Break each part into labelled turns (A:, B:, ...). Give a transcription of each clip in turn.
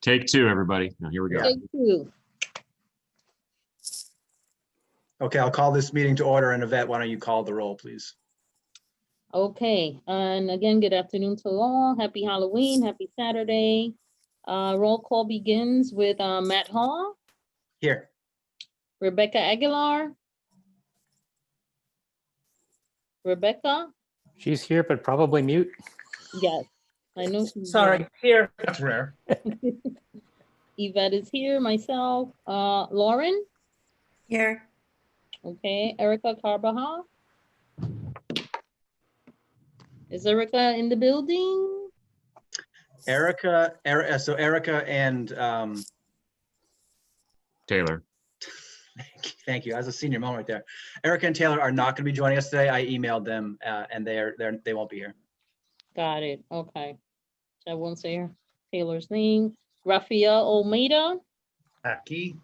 A: Take two, everybody. Now, here we go.
B: Take two.
C: Okay, I'll call this meeting to order, and Yvette, why don't you call the roll, please?
B: Okay, and again, good afternoon to all. Happy Halloween, happy Saturday. Roll call begins with Matt Hall,
C: Here.
B: Rebecca Aguilar. Rebecca?
D: She's here, but probably mute.
B: Yes, I know she's
E: Sorry, here.
C: That's rare.
B: here. Yvette is here, myself. Lauren?
E: Here.
B: Okay, Erica Carbajal? Is Erica in the building?
C: Erica and
A: Taylor.
C: thank you. As a senior moment right there. Erica and Taylor are not going to be joining us today. I emailed them, and they won't be here.
B: Got it, okay. I won't say her Taylor's name. Rafael Almeida?
C: Aquí.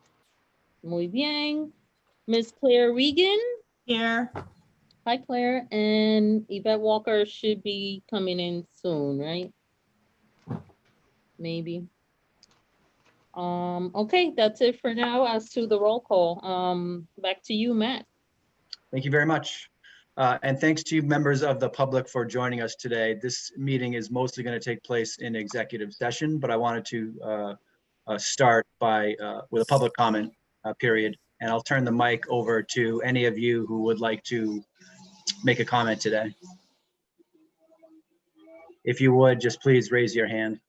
B: Muy bien. Miss Claire Regan?
E: Here.
B: Hi, Claire. And Yvette Walker should be coming in soon, right? Maybe. Okay, that's it for now as to the roll call. Back to you, Matt.
C: Thank you very much. And thanks to you members of the public for joining us today. This meeting is mostly going to take place in executive session, but I wanted to start with a public comment period. And I'll turn the mic over to any of you who would like to make a comment today. If you would, just please raise your hand.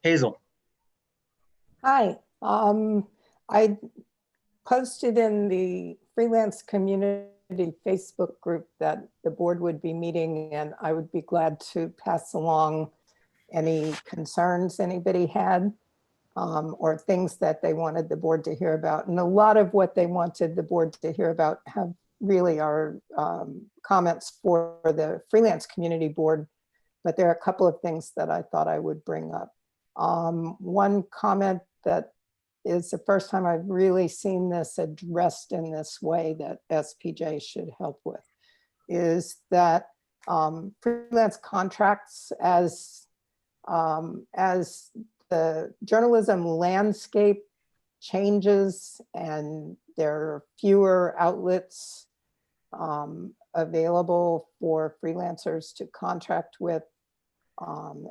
C: Hazel.
F: Hi, I posted in the freelance community Facebook group that the board would be meeting, and I would be glad to pass along any concerns anybody had or things that they wanted the board to hear about. And a lot of what they wanted the board to hear about have really are comments for the freelance community board, but there are a couple of things that I thought I would bring up. One comment that is the first time I've really seen this addressed in this way that SPJ should help with is that freelance contracts as the journalism landscape changes and there are fewer outlets available for freelancers to contract with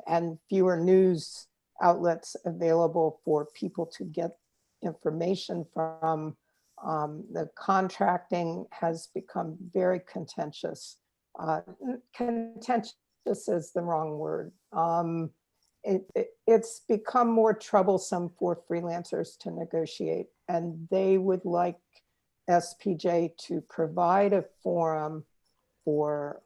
F: and fewer news outlets available for people to get information from. The contracting has become very contentious. Contentious is the wrong word. It's become more troublesome for freelancers to negotiate, and they would like SPJ to provide a forum for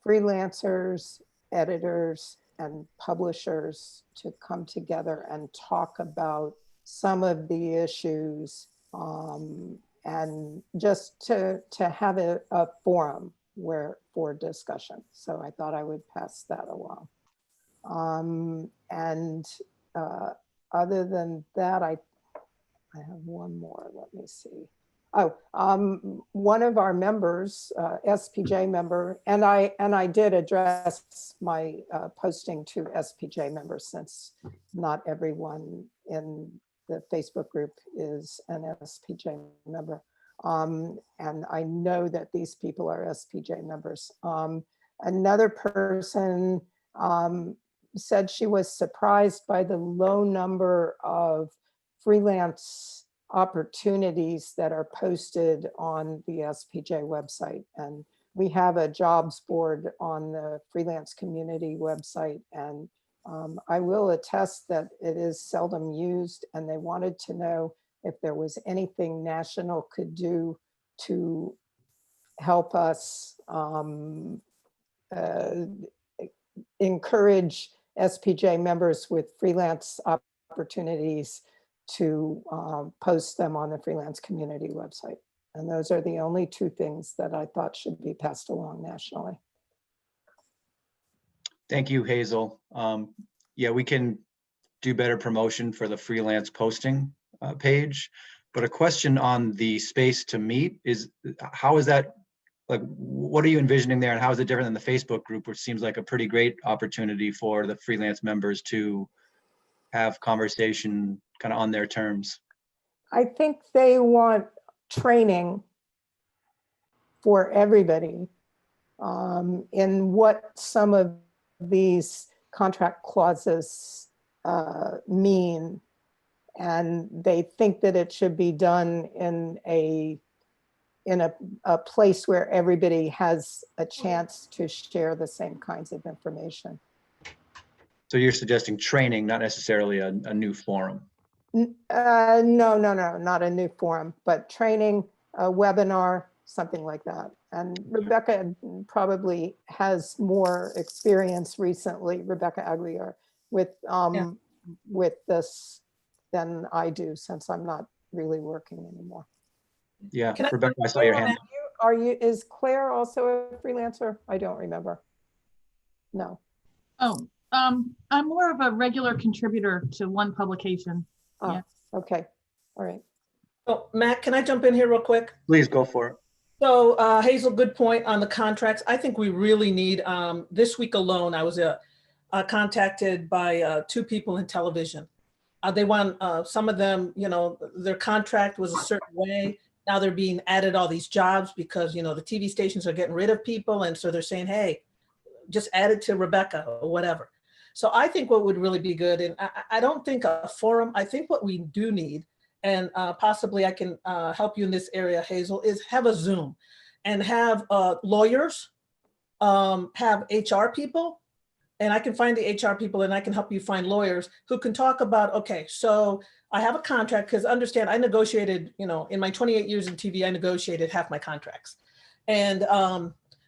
F: freelancers, editors, and publishers to come together and talk about some of the issues and just to have a forum for discussion. So I thought I would pass that along. Other than that, I have one more, let me see. Oh, one of our members, SPJ member, and I did address my posting to SPJ members since not everyone in the Facebook group is an SPJ member. And I know that these people are SPJ members. Another person said she was surprised by the low number of freelance opportunities that are posted on the SPJ website. And we have a jobs board on the freelance community website. And I will attest that it is seldom used, and they wanted to know if there was anything National could do to help us encourage SPJ members with freelance opportunities to post them on the freelance community website. And those are the only two things that I thought should be passed along nationally.
C: Thank you, Hazel. Yeah, we can do better promotion for the freelance posting page, but a question on the space to meet is how is that like, what are you envisioning there, and how is it different than the Facebook group, which seems like a pretty great opportunity for the freelance members to have conversation kind of on their terms?
F: I think they want training for everybody in what some of these contract clauses mean. And they think that it should be done in a place where everybody has a chance to share the same kinds of information.
C: So you're suggesting training, not necessarily a new forum?
F: No, not a new forum, but training, a webinar, something like that. And Rebecca probably has more experience recently, Rebecca Aguiar, with this than I do, since I'm not really working anymore.
C: Yeah, Rebecca, I saw your hand.
F: Is Claire also a freelancer? I don't remember. No.
E: Oh, I'm more of a regular contributor to one publication.
F: Oh,
E: Yeah.
F: okay. All right.
G: Oh, Matt, can I jump in here real quick?
C: Please go for it.
G: So Hazel, good point on the contracts. I think we really need, this week alone, I was contacted by 2 people in television. They want, some of them, their contract was a certain way. Now they're being added all these jobs because, the TV stations are getting rid of people. And so they're saying, hey, just add it to Rebecca or whatever. So I think what would really be good, and I don't think a forum, I think what we do need, and possibly I can help you in this area, Hazel, is have a Zoom and have lawyers, have HR people, and I can find the HR people and I can help you find lawyers who can talk about, okay, so I have a contract, because understand, I negotiated, in my 28 years in TV, I negotiated half my contracts. And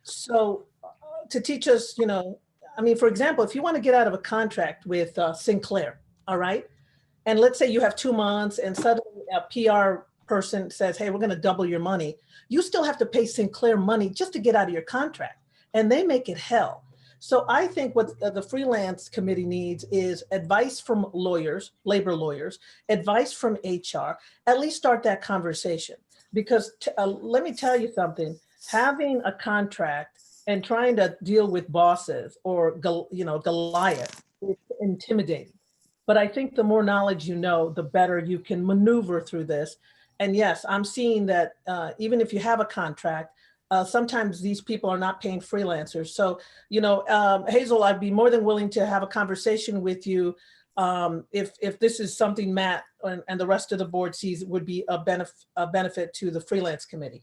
G: so to teach us, for example, if you want to get out of a contract with Sinclair, all right? And let's say you have 2 months and suddenly a PR person says, hey, we're going to double your money. You still have to pay Sinclair money just to get out of your contract. And they make it hell. So I think what the freelance committee needs is advice from lawyers, labor lawyers, advice from HR, at least start that conversation. Because let me tell you something, having a contract and trying to deal with bosses or, Goliath, is intimidating. But I think the more knowledge you know, the better you can maneuver through this. And yes, I'm seeing that even if you have a contract, sometimes these people are not paying freelancers. So, Hazel, I'd be more than willing to have a conversation with you if this is something Matt and the rest of the board sees would be a benefit to the freelance committee.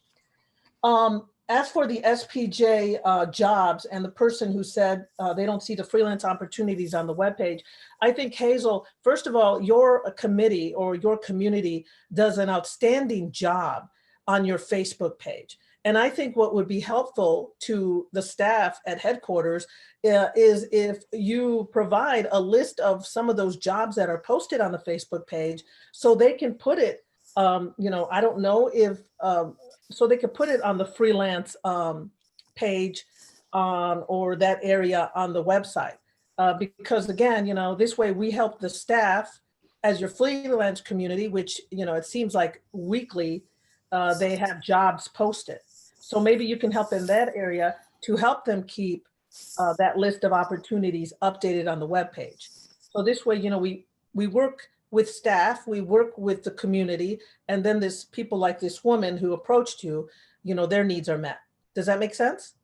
G: As for the SPJ jobs and the person who said they don't see the freelance opportunities on the webpage, I think, Hazel, first of all, your committee or your community does an outstanding job on your Facebook page. And I think what would be helpful to the staff at headquarters is if you provide a list of some of those jobs that are posted on the Facebook page so they can put it, I don't know if, so they could put it on the freelance page or that area on the website. Because again, this way we help the staff as your freelance community, which, it seems like weekly they have jobs posted. So maybe you can help in that area to help them keep that list of opportunities updated on the webpage. So this way, we work with staff, we work with the community, and then there's people like this woman who approached you, their needs are met. Does that make sense?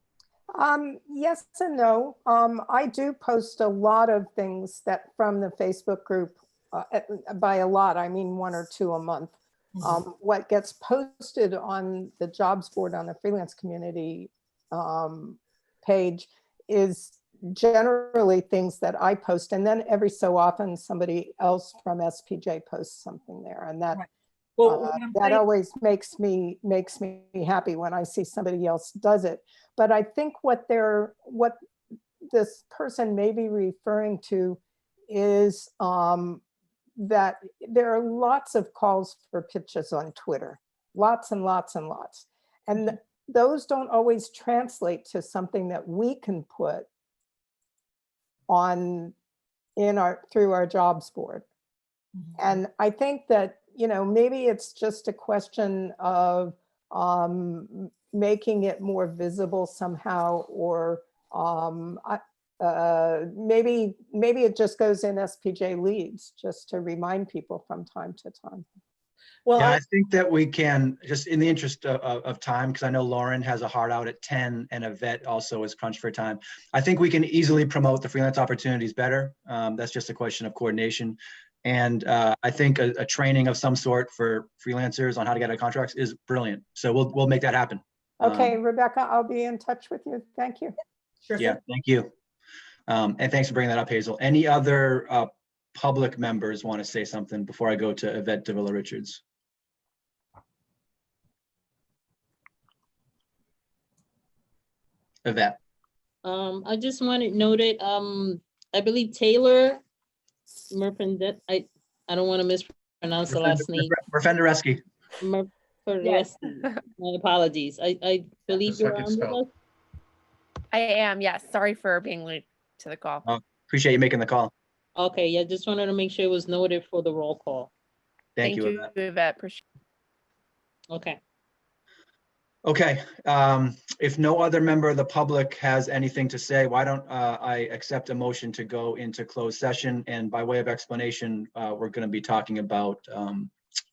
F: Yes and no. I do post a lot of things that from the Facebook group. By a lot, I mean 1 or 2 a month. What gets posted on the jobs board on the freelance community page is generally things that I post, and then every so often somebody else from SPJ posts something there, and that that always makes me happy when I see somebody else does it. But I think what this person may be referring to is that there are lots of calls for pitches on Twitter, lots and lots and lots. And those don't always translate to something that we can put on through our jobs board. And I think that, maybe it's just a question of making it more visible somehow, or maybe it just goes in SPJ leads just to remind people from time to time.
G: Well,
C: Yeah, I think that we can, just in the interest of time, because I know Lauren has a hard out at 10 and Yvette also is crunched for time. I think we can easily promote the freelance opportunities better. That's just a question of coordination. And I think a training of some sort for freelancers on how to get out of contracts is brilliant. So we'll make that happen.
F: Okay, Rebecca, I'll be in touch with you. Thank you.
G: sure
C: Yeah,
G: thing.
C: thank you. And thanks for bringing that up, Hazel. Any other public members want to say something before I go to Yvette Davila Richards? Yvette.
B: I just wanted noted, I believe Taylor Merpendet, I don't want to mispronounce the last name.
C: Merfendereski.
B: Yes. My apologies. I believe
H: Just so I
B: you're
H: could
B: on with
H: spell.
B: us.
I: I am, yes. Sorry for being late to the call.
C: Appreciate you making the call.
B: Okay, yeah, just wanted to make sure it was noted for the roll call.
C: Thank you. Yvette.
I: Yvette. Appreciate
B: Okay.
C: Okay, if no other member of the public has anything to say, why don't I accept a motion to go into closed session? And by way of explanation, we're going to be talking about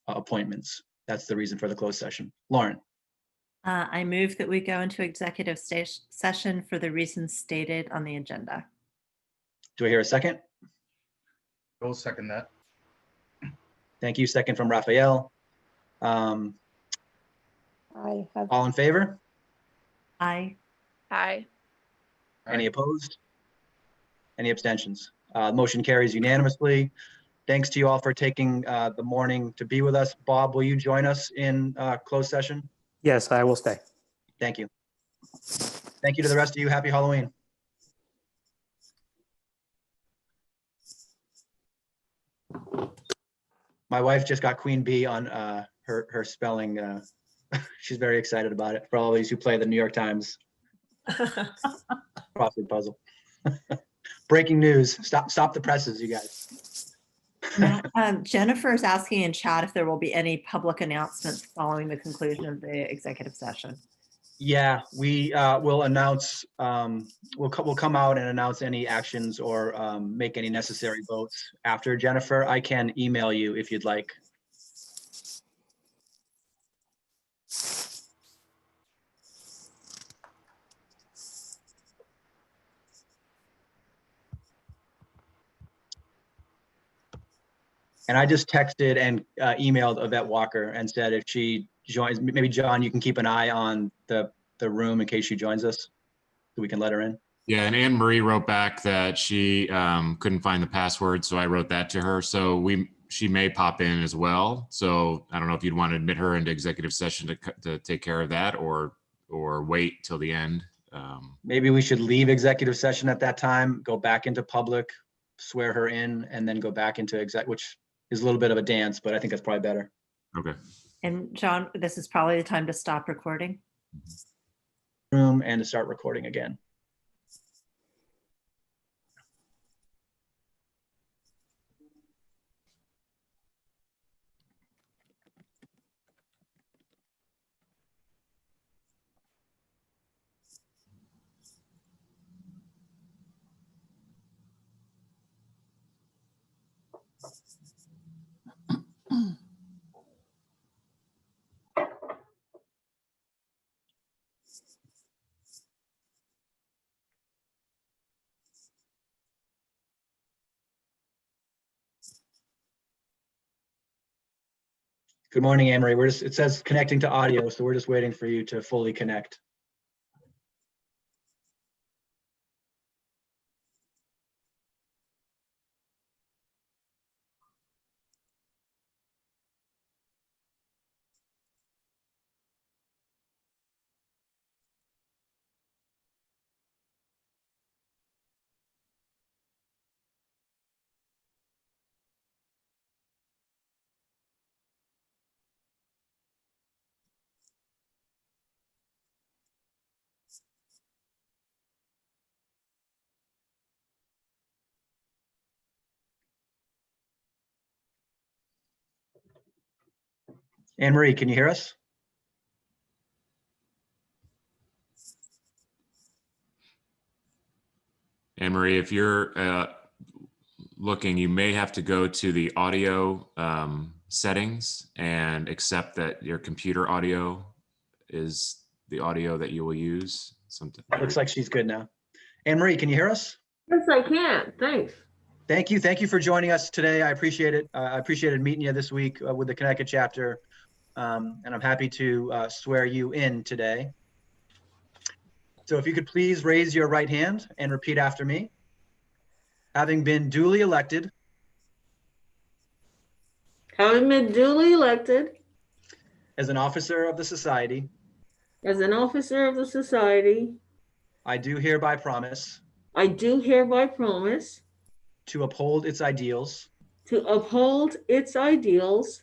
C: appointments. That's the reason for the closed session. Lauren,
J: I move that we go into executive session for the reasons stated on the agenda.
C: do I hear a second?
H: I'll second that.
C: Thank you. Second from Raphael.
F: I have,
C: All in favor?
J: Aye.
I: Hi.
C: Any opposed? Any abstentions? Motion carries unanimously. Thanks to you all for taking the morning to be with us. Bob, will you join us in closed session?
D: Yes, I will stay.
C: Thank you. Thank you to the rest of you. Happy Halloween. My wife just got Queen Bee on her spelling. She's very excited about it for all these who play the New York Times crossword puzzle. Breaking news. Stop the presses, you guys.
J: Jennifer is asking in chat if there will be any public announcements following the conclusion of the executive session.
C: Yeah, we will announce, we'll come out and announce any actions or make any necessary votes after. Jennifer, I can email you if you'd like. And I just texted and emailed Yvette Walker and said if she joins, maybe John, you can keep an eye on the room in case she joins us, so we can let her in.
A: Yeah, and Anne Marie wrote back that she couldn't find the password, so I wrote that to her. So she may pop in as well. So I don't know if you'd want to admit her into executive session to take care of that, or wait till the end.
C: Maybe we should leave executive session at that time, go back into public, swear her in, and then go back into exec, which is a little bit of a dance, but I think that's probably better.
A: Okay.
J: And John, this is probably the time to stop recording.
C: Room and to start recording again. Good morning, Anne Marie. It says connecting to audio, so we're just waiting for you to fully connect. Anne Marie, can you hear us?
A: Anne Marie, if you're looking, you may have to go to the audio settings and accept that your computer audio is the audio that you will use. Something.
C: Looks like she's good now. Anne Marie, can you hear us?
K: Yes, I can. Thanks.
C: Thank you. Thank you for joining us today. I appreciate it. I appreciated meeting you this week with the Connecticut chapter. And I'm happy to swear you in today. So if you could please raise your right hand and repeat after me. Having been duly elected
K: Having been duly elected
C: as an officer of the society,
K: as an officer of the society,
C: I do hereby promise
K: I do hereby promise
C: to uphold its ideals.
K: to uphold its ideals.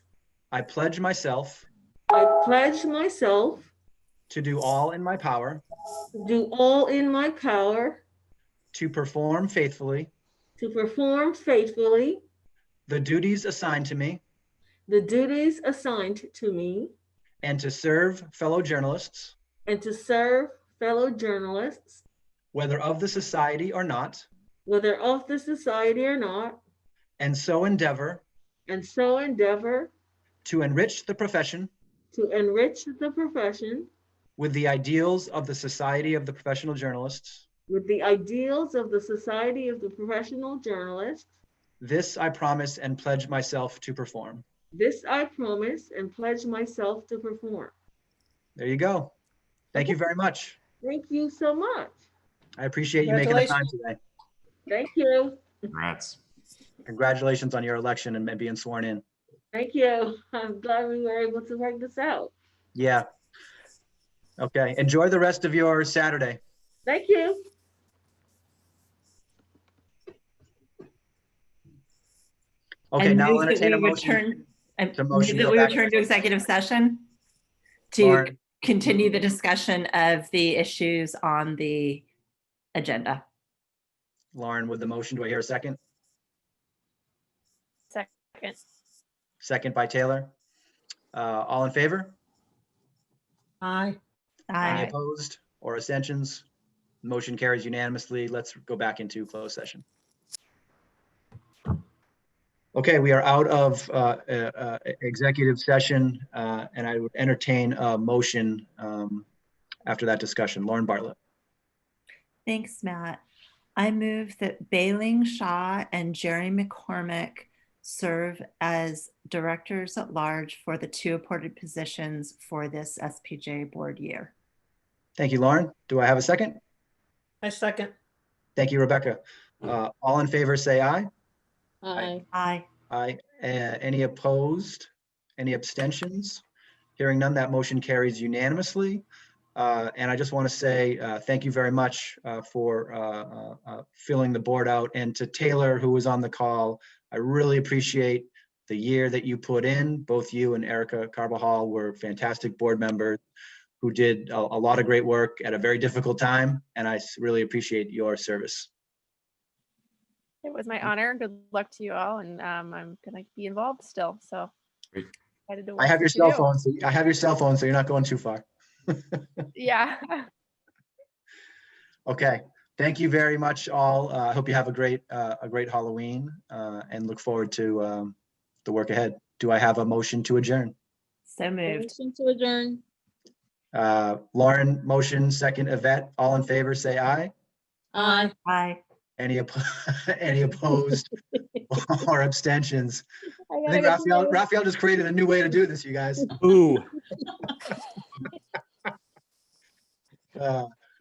C: I pledge myself
K: I pledge myself
C: to do all in my power
K: to do all in my power
C: to perform faithfully
K: to perform faithfully
C: the duties assigned to me
K: the duties assigned to me
C: and to serve fellow journalists,
K: and to serve fellow journalists,
C: whether of the society or not,
K: whether of the society or not,
C: and so endeavor to enrich the profession
K: to enrich the profession
C: with the ideals of the Society of the Professional Journalists.
K: with the ideals of the Society of the Professional Journalists.
C: This I promise and pledge myself to perform.
K: This I promise and pledge myself to perform.
C: There you go. Thank you very much.
K: Thank you so much.
C: I appreciate you making the time today.
K: Thank you.
A: Congrats.
C: Congratulations on your election and being sworn in.
K: Thank you. I'm glad we were able to work this out.
C: Yeah. Okay. Enjoy the rest of your Saturday.
K: Thank you.
C: Okay,
J: I
C: now I'll
J: move that
C: entertain a
J: we
C: motion.
J: return- I
C: to
J: move
C: motion to
J: that
C: go
J: we
C: back
J: return
C: to-
J: to executive session to
C: Lauren.
J: continue the discussion of the issues on the agenda.
C: Lauren with the motion. Do I hear a second?
I: Second.
C: Second by Taylor. All in favor?
G: Aye.
C: Any
J: Aye.
C: opposed or abstentions? Motion carries unanimously. Let's go back into closed session. Okay, we are out of executive session, and I would entertain a motion after that discussion. Lauren Bartlett.
J: Thanks, Matt. I move that Bailing Shaw and Jerry McCormick serve as directors at large for the 2 appointed positions for this SPJ board year.
C: Thank you, Lauren. Do I have a second?
G: I second.
C: Thank you, Rebecca. All in favor, say aye.
B: Aye.
J: Aye.
C: Aye. Any opposed? Any abstentions? Hearing none, that motion carries unanimously. And I just want to say thank you very much for filling the board out. And to Taylor, who was on the call, I really appreciate the year that you put in. Both you and Erica Carbajal were fantastic board members who did a lot of great work at a very difficult time. And I really appreciate your service.
I: It was my honor. Good luck to you all. And I'm going to be involved still. So
A: Great.
I: excited to
C: I
I: watch
C: have your
I: what you
C: cell
I: do.
C: phone. So I have your cell phone, so you're not going too far.
I: Yeah.
C: Okay. Thank you very much, all. I hope you have a great Halloween and look forward to the work ahead. Do I have a motion to adjourn?
J: So moved.
B: Motion to adjourn.
C: Lauren, motion, second, Yvette. All in favor, say aye.
B: Aye.
J: Aye.
C: Any opposed or abstentions? I think
B: gotta go.
C: Raphael just created a new way to do this, you guys.
D: Ooh.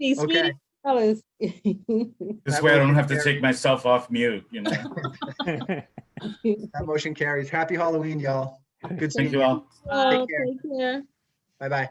B: See, sweetie,
C: Okay.
B: that was-
H: This way I don't have to take myself off mute, you know.
C: That motion carries. Happy Halloween, y'all. Good seeing
H: Thank you all.
B: Oh,
C: care.
B: take care.
C: Bye-bye.